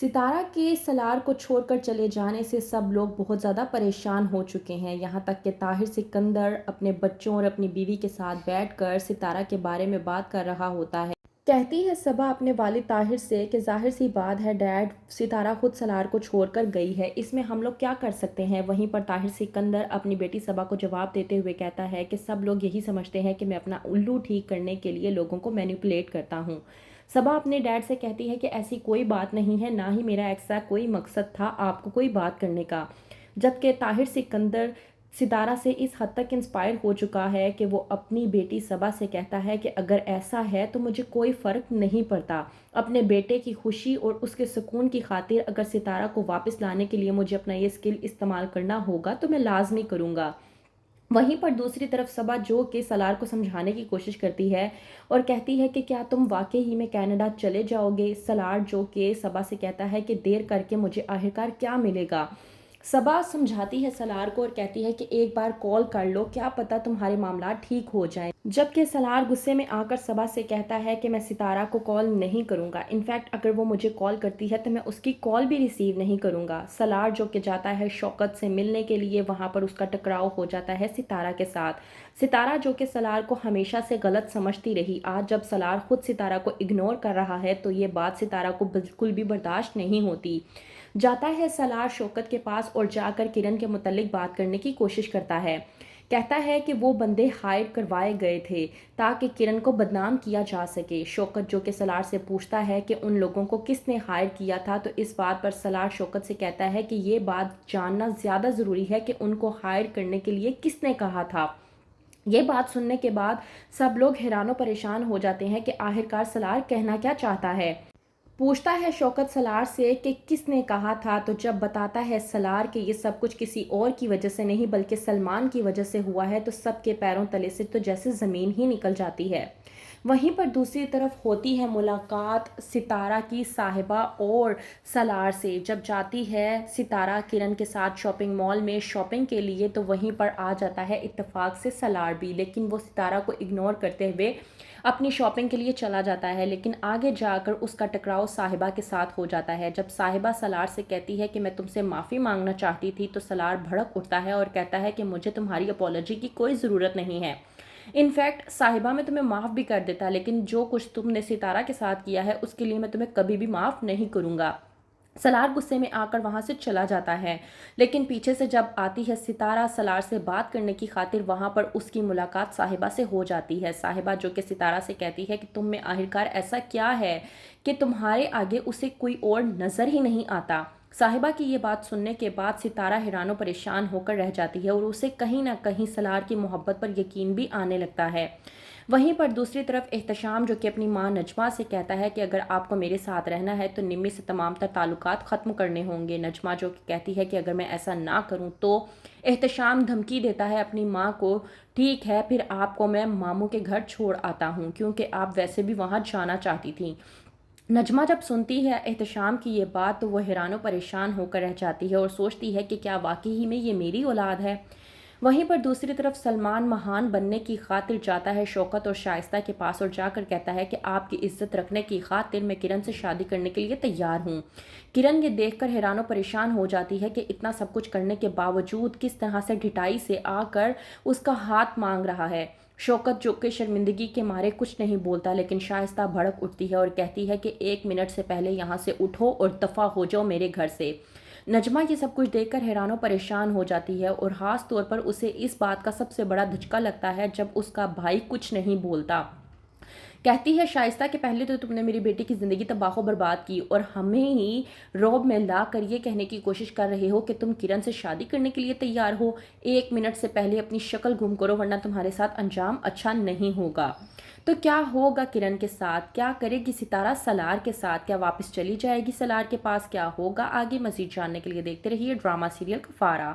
ستارہ کے سالار کو چھوڑ کر چلے جانے سے سب لوگ بہت زیادہ پریشان ہو چکے ہیں، یہاں تک کہ طاہر سکندر اپنے بچوں اور اپنی بیوی کے ساتھ بیٹھ کر ستارہ کے بارے میں بات کر رہا ہوتا ہے۔ کہتی ہے صبا اپنے والد طاہر سے کہ ظاہر سی بات ہے ڈیڈ، ستارہ خود سالار کو چھوڑ کر گئی ہے، اس میں ہم لوگ کیا کر سکتے ہیں؟ وہیں پر طاہر سکندر اپنی بیٹی صبا کو جواب دیتے ہوئے کہتا ہے کہ سب لوگ یہی سمجھتے ہیں کہ میں اپنا الو ٹھیک کرنے کے لیے لوگوں کو مینیپولیٹ کرتا ہوں۔ صبا اپنے ڈیڈ سے کہتی ہے کہ ایسی کوئی بات نہیں ہے، نہ ہی میرا ایسا کوئی مقصد تھا آپ کو کوئی بات کرنے کا، جبکہ طاہر سکندر ستارہ سے اس حد تک انسپائر ہو چکا ہے کہ وہ اپنی بیٹی صبا سے کہتا ہے کہ اگر ایسا ہے تو مجھے کوئی فرق نہیں پڑتا، اپنے بیٹے کی خوشی اور اس کے سکون کی خاطر اگر ستارہ کو واپس لانے کے لیے مجھے اپنا یہ اسکل استعمال کرنا ہوگا تو میں لازمی کروں گا۔ وہیں پر دوسری طرف صبا جو کہ سالار کو سمجھانے کی کوشش کرتی ہے اور کہتی ہے کہ کیا تم واقعی ہی میں کینیڈا چلے جاؤ گے؟ سالار جو کہ صبا سے کہتا ہے کہ دیر کر کے مجھے آخرکار کیا ملے گا؟ صبا سمجھاتی ہے سالار کو اور کہتی ہے کہ ایک بار کال کر لو، کیا پتہ تمہارے معاملات ٹھیک ہو جائیں، جبکہ سالار غصے میں آ کر صبا سے کہتا ہے کہ میں ستارہ کو کال نہیں کروں گا، انفیکٹ اگر وہ مجھے کال کرتی ہے تو میں اس کی کال بھی ریسیو نہیں کروں گا۔ سالار جو کہ جاتا ہے شوکت سے ملنے کے لیے، وہاں پر اس کا ٹکراؤ ہو جاتا ہے ستارہ کے ساتھ۔ ستارہ جو کہ سالار کو ہمیشہ سے غلط سمجھتی رہی، آج جب سالار خود ستارہ کو اگنور کر رہا ہے تو یہ بات ستارہ کو بالکل بھی برداشت نہیں ہوتی۔ جاتا ہے سالار شوکت کے پاس اور جا کر کرن کے متعلق بات کرنے کی کوشش کرتا ہے، کہتا ہے کہ وہ بندے ہائر کروائے گئے تھے تاکہ کرن کو بدنام کیا جا سکے۔ شوکت جو کہ سالار سے پوچھتا ہے کہ ان لوگوں کو کس نے ہائر کیا تھا، تو اس بات پر سالار شوکت سے کہتا ہے کہ یہ بات جاننا زیادہ ضروری ہے کہ ان کو ہائر کرنے کے لیے کس نے کہا تھا۔ یہ بات سننے کے بعد سب لوگ حیران و پریشان ہو جاتے ہیں کہ آخرکار سالار کہنا کیا چاہتا ہے۔ پوچھتا ہے شوکت سالار سے کہ کس نے کہا تھا، تو جب بتاتا ہے سالار کہ یہ سب کچھ کسی اور کی وجہ سے نہیں بلکہ سلمان کی وجہ سے ہوا ہے، تو سب کے پیروں تلے سے تو جیسے زمین ہی نکل جاتی ہے۔ وہیں پر دوسری طرف ہوتی ہے ملاقات ستارہ کی صاحبہ اور سالار سے۔ جب جاتی ہے ستارہ کرن کے ساتھ شاپنگ مال میں شاپنگ کے لیے تو وہیں پر آ جاتا ہے اتفاق سے سالار بھی، لیکن وہ ستارہ کو اگنور کرتے ہوئے اپنی شاپنگ کے لیے چلا جاتا ہے، لیکن آگے جا کر اس کا ٹکراؤ صاحبہ کے ساتھ ہو جاتا ہے۔ جب صاحبہ سالار سے کہتی ہے کہ میں تم سے معافی مانگنا چاہتی تھی تو سالار بھڑک اٹھتا ہے اور کہتا ہے کہ مجھے تمہاری اپولوجی کی کوئی ضرورت نہیں ہے، انفیکٹ صاحبہ میں تمہیں معاف بھی کر دیتا، لیکن جو کچھ تم نے ستارہ کے ساتھ کیا ہے اس کے لیے میں تمہیں کبھی بھی معاف نہیں کروں گا۔ سالار غصے میں آ کر وہاں سے چلا جاتا ہے، لیکن پیچھے سے جب آتی ہے ستارہ سالار سے بات کرنے کی خاطر، وہاں پر اس کی ملاقات صاحبہ سے ہو جاتی ہے۔ صاحبہ جو کہ ستارہ سے کہتی ہے کہ تم میں آخرکار ایسا کیا ہے کہ تمہارے آگے اسے کوئی اور نظر ہی نہیں آتا۔ صاحبہ کی یہ بات سننے کے بعد ستارہ حیران و پریشان ہو کر رہ جاتی ہے اور اسے کہیں نہ کہیں سالار کی محبت پر یقین بھی آنے لگتا ہے۔ وہیں پر دوسری طرف احتشام جو کہ اپنی ماں نجمہ سے کہتا ہے کہ اگر آپ کو میرے ساتھ رہنا ہے تو نمی سے تمام تر تعلقات ختم کرنے ہوں گے۔ نجمہ جو کہ کہتی ہے کہ اگر میں ایسا نہ کروں تو احتشام دھمکی دیتا ہے اپنی ماں کو، ٹھیک ہے پھر آپ کو میں ماموں کے گھر چھوڑ آتا ہوں کیونکہ آپ ویسے بھی وہاں جانا چاہتی تھیں۔ نجمہ جب سنتی ہے احتشام کی یہ بات تو وہ حیران و پریشان ہو کر رہ جاتی ہے اور سوچتی ہے کہ کیا واقعی ہی میں یہ میری اولاد ہے۔ وہیں پر دوسری طرف سلمان مہان بننے کی خاطر جاتا ہے شوکت اور شائستہ کے پاس اور جا کر کہتا ہے کہ آپ کی عزت رکھنے کی خاطر میں کرن سے شادی کرنے کے لیے تیار ہوں۔ کرن یہ دیکھ کر حیران و پریشان ہو جاتی ہے کہ اتنا سب کچھ کرنے کے باوجود کس طرح سے ڈھٹائی سے آ کر اس کا ہاتھ مانگ رہا ہے۔ شوکت جو کہ شرمندگی کے مارے کچھ نہیں بولتا، لیکن شائستہ بھڑک اٹھتی ہے اور کہتی ہے کہ 1 منٹ سے پہلے یہاں سے اٹھو اور دفع ہو جاؤ میرے گھر سے۔ نجمہ یہ سب کچھ دیکھ کر حیران و پریشان ہو جاتی ہے اور خاص طور پر اسے اس بات کا سب سے بڑا دھچکا لگتا ہے جب اس کا بھائی کچھ نہیں بولتا۔ کہتی ہے شائستہ کہ پہلے تو تم نے میری بیٹی کی زندگی تباہ و برباد کی اور ہمیں ہی روب میں لا کر یہ کہنے کی کوشش کر رہے ہو کہ تم کرن سے شادی کرنے کے لیے تیار ہو۔ 1 منٹ سے پہلے اپنی شکل گم کرو ورنہ تمہارے ساتھ انجام اچھا نہیں ہوگا۔ تو کیا ہوگا کرن کے ساتھ؟ کیا کرے گی ستارہ سالار کے ساتھ؟ کیا واپس چلی جائے گی سالار کے پاس؟ کیا ہوگا آگے؟ مزید جاننے کے لیے دیکھتے رہیے ڈرامہ سیریل کفارہ۔